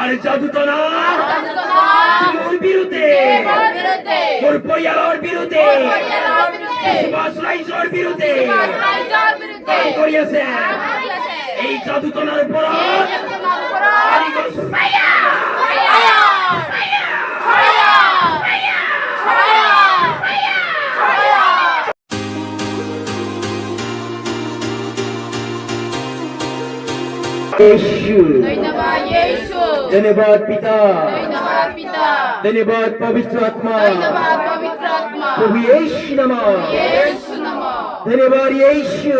আর জাদু তো না মোর বিরুদ্ধে মোর পরিয়ালর বিরুদ্ধে সুভাষ রাইজর বিরুদ্ধে কাম করিয়াছে এই জাদু তোনার উপর धन्यवाद पिता धन्यवाद पवित्र आत्मा प्रभु यीशु नमः धन्यवाद यीशु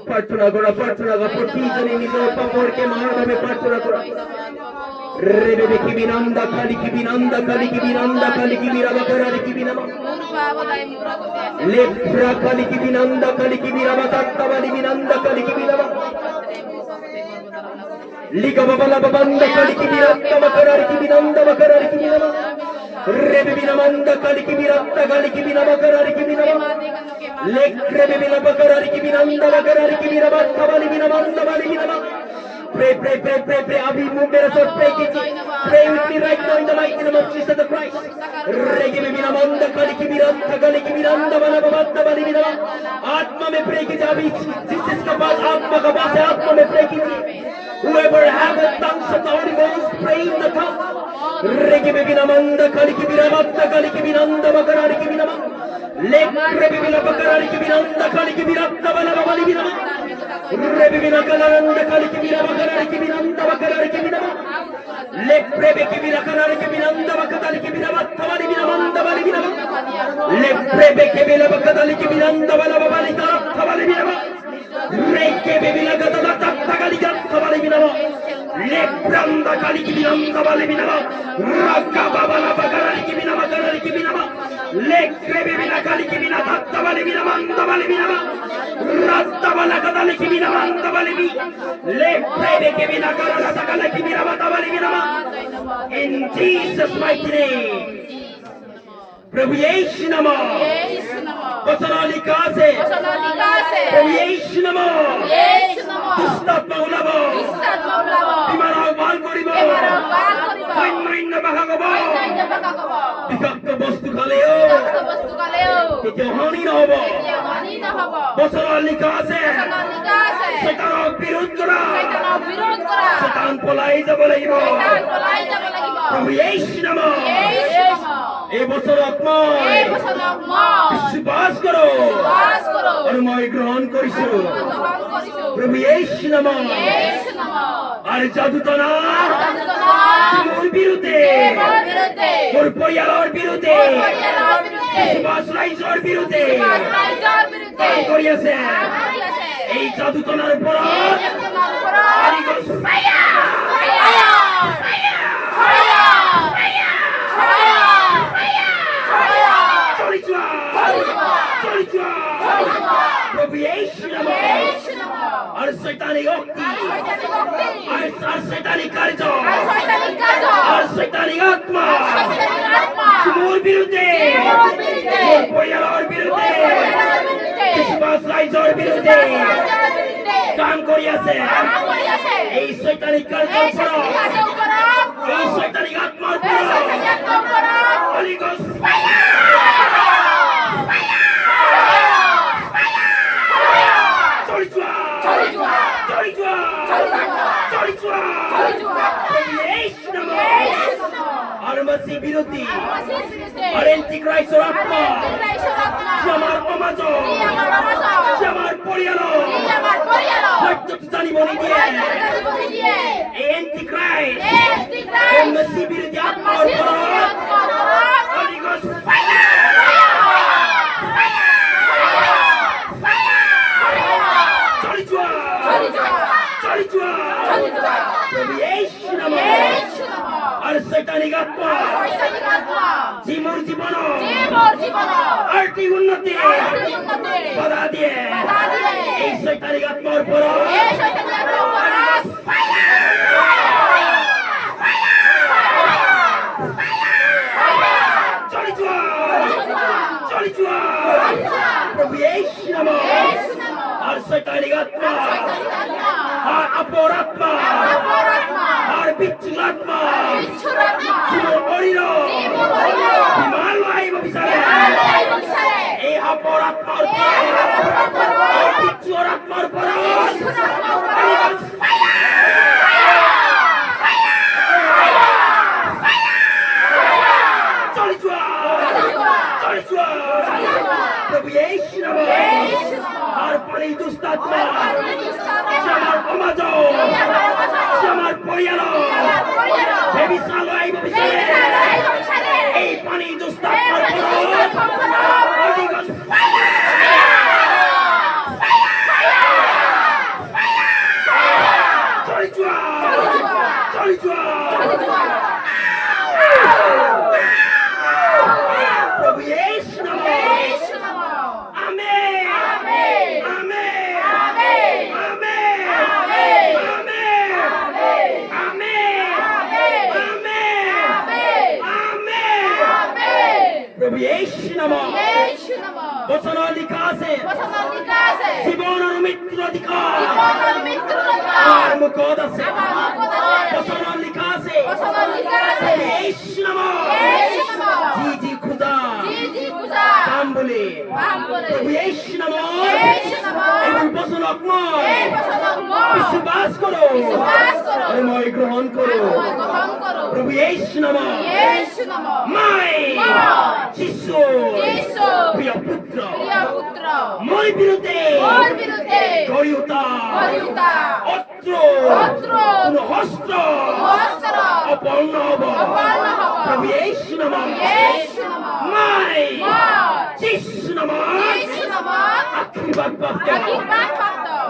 प्रार्थना करो प्रतिजने निजर पापरके महाभावे प्रार्थना करो रेबे की बिनंदा खाली की बिनंदा खाली की बिनंदा खाली की बिराबा करारे की बिनमा लेफ्रा खाली की बिनंदा खाली की बिराबा तत्ता वाली बिनंदा खाली की बिराबा लिका बाबा बंदा खाली की बिरत्ता करारे की बिनंदा करारे की बिनमा रेबे बिनमंदा खाली की बिरत्ता खाली की बिनमा करारे की बिनमा लेक रेबे बिना करारे की बिनंदा करारे की बिराबा वाली बिनमंदा वाली बिनमा Pray. Abhi मेरा साथ pray कीजिए. Pray with me right now in the mighty name of Jesus the Christ. Regi में बिना मंदा काली की बिरंदा काली की बिरंदा वाला बंदा वाली बिना आत्मा में pray कीजिए. अभी जिसके पास आत्मा का बात है आत्मा में pray कीजिए. Whoever have the tongues of the Holy Ghost pray in the tongue. Regi में बिना मंदा काली की बिरंदा काली की बिरंदा बकरारी की बिना लेक रेबी बिना बकरारी की बिरंदा काली की बिरंदा वाला वाली बिना रेबी बिना कलारंदा काली की बिना बकरारी की बिरंदा बकरारी की बिना लेक रेबी की बिना कलारी की बिरंदा बकरारी की बिना वाली बिना मंदा वाली बिना लेक रेबी की बिना बकरारी की बिरंदा वाला वाली का वाली बिना लेक के बिना कला तत्ता काली का वाली बिना लेक ब्रंदा काली की बिरंदा वाली बिना रक्का बाबा बकरारी की बिना लेक रेबी बिना काली की बिना तत्ता वाली बिना मंदा वाली बिना रास्ता वाला कदाले की बिना मंदा वाली भी लेक रेबी के बिना कला तकाले की बिना वाली बिना in Jesus mighty name प्रभु यीशु नमः वचन लिखा है प्रभु यीशु नमः दुष्टात्मा उलाबो बीमार बाल करिब অন্য ভাগাবো বিষাক্ত বস্তু খালেও কেতিয়াও হানি নহব বচন লিখা আছে শয়তানক বিৰোধ কৰা শয়তান পলাই যাব লাগিব প্ৰভু যীশু নামত এই বচনক মই বিশ্বাস কৰো আৰু মই গ্ৰহণ কৰিছো प्रभु यीशु नामत আর জাদু তো না মোর বিরুদ্ধে মোর পরিয়ালর বিরুদ্ধে সুভাষ রাইজর বিরুদ্ধে কাম করিয়াছে এই জাদু তোনার উপর प्रभु यीशु नामत और शैतानी शक्ति और शैतानी कार्य और शैतानी आत्मा मोर विरुद्धे मोर परिवार विरुद्धे सुभाष राइजर विरुद्धे काम करियाছে এই শৈতানি কার্যের উপর এই শৈতানি আত্মার উপর হোলি গোস্ট मसीह विरोधी और एंटीक्राइस्ट आत्मा আমার সমাজ আমার পরিবার সত্য জানি বলি দিয়ে এন্টিক্রাইস্ট মসিহ বিরোধী আত্মা হোলি গোস্ট ফায়ার प्रभु यीशु नामत और शैतानी आत्मा जीवन आर्थिक उन्नति बाधा दिए এই শৈতানি আত্মার উপর प्रभु यीशु नामत और शैतानी आत्मा और अपरात्मा और আত্মা জীবন অরিল বিমান লাইব বিচারে এই হাপর আত্মার এই পিচ্চুর আত্মার পর প্রভু ইয়েশু নাম আর পানি দুষ্ট আত্মা সে আমার সমাজ সে আমার পরিবার বেবিচার লাইব বিচারে এই পানি দুষ্ট আত্মার প্রভু ইয়েশু নাম আমেন আমেন আমেন আমেন প্রভু ইয়েশু নাম বচন লিখা আছে জীবন আর মৃত্যুর অধিকার আর মুখত আছে বচন লিখা আছে ইয়েশু নাম জি জি খুদা নাম বলে প্রভু ইয়েশু নাম এবং বচন অকময় বিশ্বাস করো আর মই গ্রহণ করো প্রভু ইয়েশু নাম মাই যিশু প্রিয় পুত্র মোর বিরুদ্ধে গড়ি উঠা অস্ত্র কোন হস্ত্র অপর্ণ হব প্রভু ইয়েশু নাম মাই যিশু নাম আশীর্বাদ প্রাপ্ত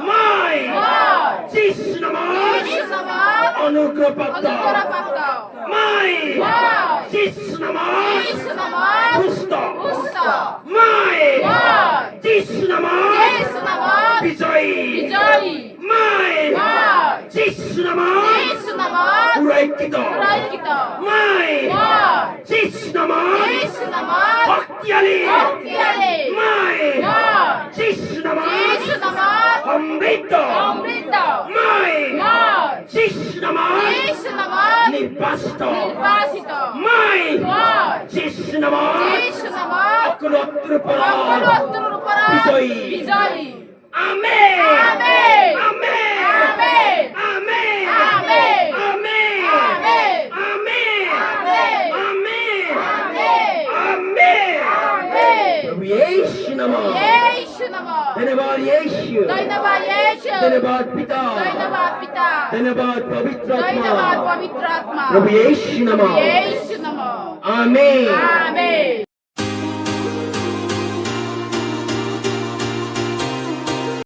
মাই যিশু নাম অনুগ্রহ প্রাপ্ত মাই যিশু নাম সুস্থ মাই যিশু নাম বিজয়ী মাই যিশু নাম সুরক্ষিত মাই যিশু নাম শক্তিশালী মাই যিশু নাম সমৃদ্ধ মাই যিশু নাম নির্বাসিত মাই যিশু নাম অকুলত্র বিজয়ী amen amen amen amen amen amen amen প্রভু ইয়েশু নাম ধন্যবাদ ইয়েশু ধন্যবাদ পিতা ধন্যবাদ পবিত্র আত্মা প্রভু ইয়েশু নাম আমেন